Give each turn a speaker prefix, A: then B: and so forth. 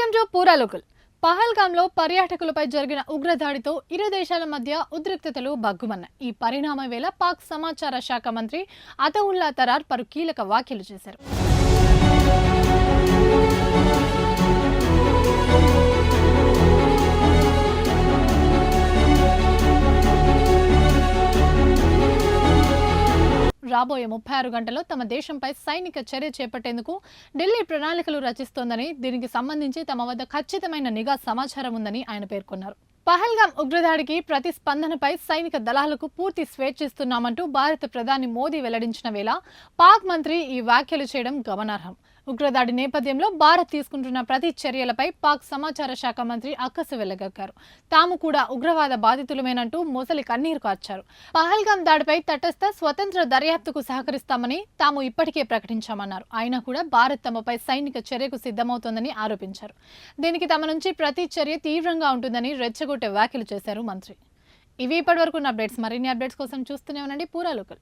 A: Welcome to పూరా local. పహల్గాంలో పర్యాటకులపై జరిగిన ఉగ్రదాడితో ఇరు దేశాల మధ్య ఉద్రిక్తతలు బగ్గుమన్నాయి. ఈ పరిణామం వేళ పాక్ సమాచార శాఖ మంత్రి అతౌల్లా తరార్ పలు కీలక వ్యాఖ్యలు చేశారు. రాబోయే 36 గంటల్లో తమ దేశంపై సైనిక చర్య చేపట్టేందుకు ఢిల్లీ ప్రణాళికలు రచిస్తోందని, దీనికి సంబంధించి తమ వద్ద ఖచ్చితమైన నిఘా సమాచారం ఉందని ఆయన పేర్కొన్నారు. పహల్గాం ఉగ్రదాడికి ప్రతిస్పందనపై సైనిక దళాలకు పూర్తి స్వేచ్ఛిస్తున్నామంటూ భారత ప్రధాని మోదీ వెల్లడించిన వేళ పాక్ మంత్రి ఈ వ్యాఖ్యలు చేయడం గమనార్హం. ఉగ్రదాడి నేపథ్యంలో భారత్ తీసుకుంటున్న ప్రతి చర్యలపై పాక్ సమాచార శాఖ మంత్రి అక్కసు వెళ్లగక్కారు. తాము కూడా ఉగ్రవాద బాధితులమేనంటూ మొసలి కన్నీరు కార్చారు. పహల్గాం దాడిపై తటస్థ స్వతంత్ర దర్యాప్తుకు సహకరిస్తామని తాము ఇప్పటికే ప్రకటించామన్నారు. అయినా కూడా భారత్ తమపై సైనిక చర్యకు సిద్ధమవుతోందని ఆరోపించారు. దీనికి తమ నుంచి ప్రతి చర్య తీవ్రంగా ఉంటుందని రెచ్చగొట్టే వ్యాఖ్యలు చేశారు మంత్రి. ఇవి ఇప్పటివరకు ఉన్న అప్డేట్స్. మరిన్ని అప్డేట్స్ కోసం చూస్తూనే ఉండండి పూరా లోకల్.